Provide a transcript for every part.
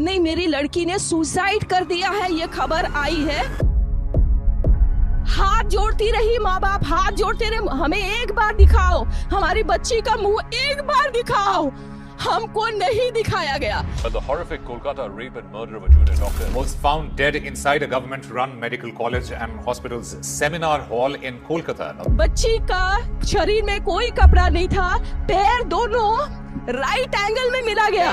नहीं, मेरी लड़की ने सुसाइड कर दिया है, ये खबर आई है। हाथ जोड़ती रही, माँ बाप हाथ जोड़ते रहे, हमें एक बार दिखाओ, हमारी बच्ची का मुंह एक बार दिखाओ। हमको नहीं दिखाया गया। The horrific Kolkata rape and murder of a junior doctor was found dead inside a government-run medical college and hospital's seminar hall in Kolkata. बच्ची का शरीर में कोई कपड़ा नहीं था, पैर दोनों राइट एंगल में मिला गया।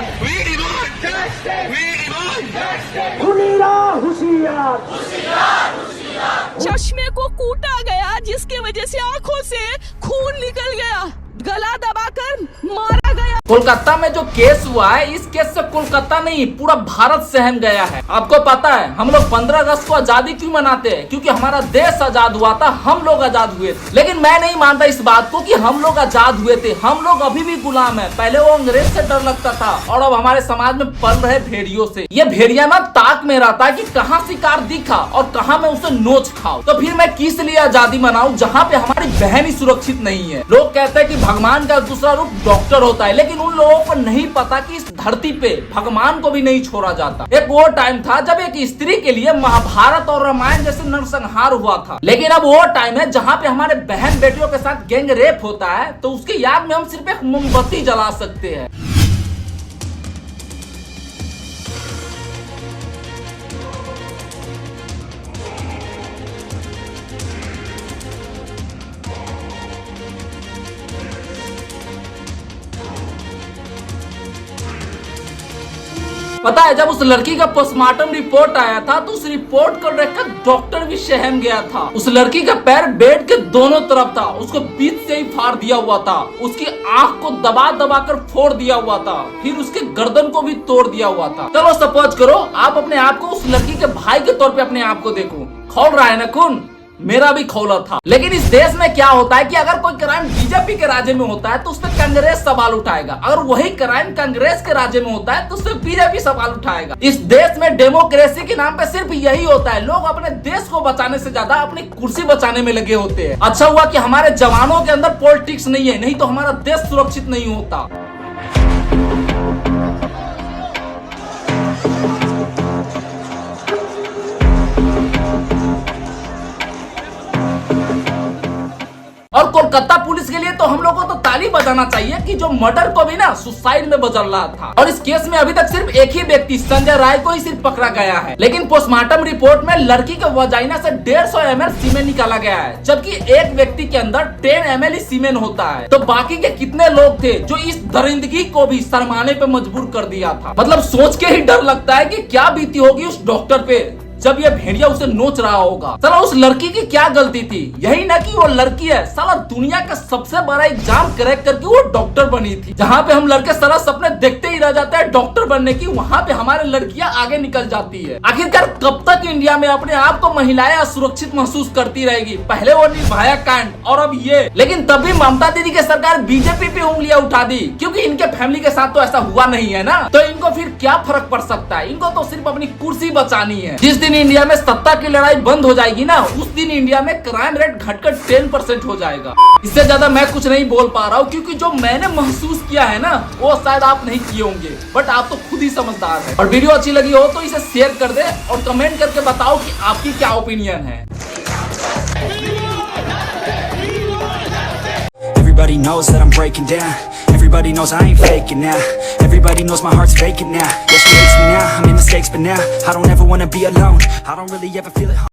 चश्मे को कूटा गया, जिसके वजह से आंखों से खून निकल गया, गला दबाकर मारा गया। कोलकाता में जो केस हुआ है, इस केस से कोलकाता नहीं पूरा भारत सहम गया है। आपको पता है हम लोग 15 अगस्त को आजादी क्यों मनाते हैं? क्योंकि हमारा देश आजाद हुआ था, हम लोग आजाद हुए थे। लेकिन मैं नहीं मानता इस बात को कि हम लोग आजाद हुए थे। हम लोग अभी भी गुलाम है। पहले वो अंग्रेज से डर लगता था और अब हमारे समाज में पल रहे भेड़ियों से। ये भेड़िया ना ताक में रहता है कि कहाँ शिकार दिखा और कहाँ मैं उसे नोच खाऊं। तो फिर मैं किस लिए आजादी मनाऊं जहाँ पे हमारी बहन ही सुरक्षित नहीं है? लोग कहते हैं कि भगवान का दूसरा रूप डॉक्टर होता है, लेकिन उन लोगों को नहीं पता कि इस धरती पे भगवान को भी नहीं छोड़ा जाता। एक वो टाइम था जब एक स्त्री के लिए महाभारत और रामायण जैसे नरसंहार हुआ था, लेकिन अब वो टाइम है जहाँ पे हमारे बहन बेटियों के साथ गैंग रेप होता है, तो उसकी याद में हम सिर्फ एक मोमबत्ती जला सकते हैं। पता है जब उस लड़की का पोस्टमार्टम रिपोर्ट आया था तो उस रिपोर्ट को देखकर डॉक्टर भी सहम गया था। उस लड़की का पैर बेड के दोनों तरफ था, उसको बीच से ही फाड़ दिया हुआ था, उसकी आंख को दबा दबा कर फोड़ दिया हुआ था, फिर उसके गर्दन को भी तोड़ दिया हुआ था। चलो सपोज करो आप अपने आप को उस लड़की के भाई के तौर पे अपने आप को देखो, खौल रहा है ना खून? मेरा भी खौला था। लेकिन इस देश में क्या होता है कि अगर कोई क्राइम बीजेपी के राज्य में होता है तो उस पर कांग्रेस सवाल उठाएगा, अगर वही क्राइम कांग्रेस के राज्य में होता है तो उस पर बीजेपी सवाल उठाएगा। इस देश में डेमोक्रेसी के नाम पे सिर्फ यही होता है, लोग अपने देश को बचाने से ज्यादा अपनी कुर्सी बचाने में लगे होते हैं। अच्छा हुआ कि हमारे जवानों के अंदर पॉलिटिक्स नहीं है, नहीं तो हमारा देश सुरक्षित नहीं होता। और कोलकाता पुलिस के लिए तो हम लोगों को तो ताली बजाना चाहिए कि जो मर्डर को भी ना सुसाइड में बदल रहा था। और इस केस में अभी तक सिर्फ एक ही व्यक्ति संजय राय को ही सिर्फ पकड़ा गया है, लेकिन पोस्टमार्टम रिपोर्ट में लड़की के वजाइना से 150 ml सीमेन निकाला गया है, जबकि एक व्यक्ति के अंदर 10 ml ही सीमेन होता है। तो बाकी के कितने लोग थे जो इस दरिंदगी को भी शर्माने पे मजबूर कर दिया था? मतलब सोच के ही डर लगता है कि क्या बीती होगी उस डॉक्टर पे जब ये भेड़िया उसे नोच रहा होगा। साला उस लड़की की क्या गलती थी? यही ना कि वो लड़की है, साला दुनिया का सबसे बड़ा एग्जाम क्रैक करके वो डॉक्टर बनी थी। जहाँ पे हम लड़के सारा सपने देखते ही रह जाते हैं डॉक्टर बनने की, वहाँ पे हमारे लड़कियां आगे निकल जाती है। आखिरकार कब तक इंडिया में अपने आप को महिलाएं असुरक्षित महसूस करती रहेगी? पहले वो निर्भया कांड और अब ये। लेकिन तभी ममता दीदी की सरकार बीजेपी पे उंगलियां उठा दी, क्योंकि इनके फैमिली के साथ तो ऐसा हुआ नहीं है ना, तो इनको फिर क्या फर्क पड़ सकता है? इनको तो सिर्फ अपनी कुर्सी बचानी है। जिस दिन इंडिया में सत्ता की लड़ाई बंद हो जाएगी ना, उस दिन इंडिया में क्राइम रेट घटकर 10% हो जाएगा। इससे ज्यादा मैं कुछ नहीं बोल पा रहा हूँ, क्योंकि जो मैंने महसूस किया है ना वो शायद आप नहीं किए होंगे, बट आप तो खुद ही समझदार हैं। और वीडियो अच्छी लगी हो तो इसे शेयर कर दे और कमेंट करके बताओ कि आपकी क्या ओपिनियन है। Everybody knows that I'm breaking down. Everybody knows I ain't faking now. Everybody knows my heart's vacant now. Yeah, she hates me now, I made mistakes but now I don't ever wanna be alone. I don't really ever feel it.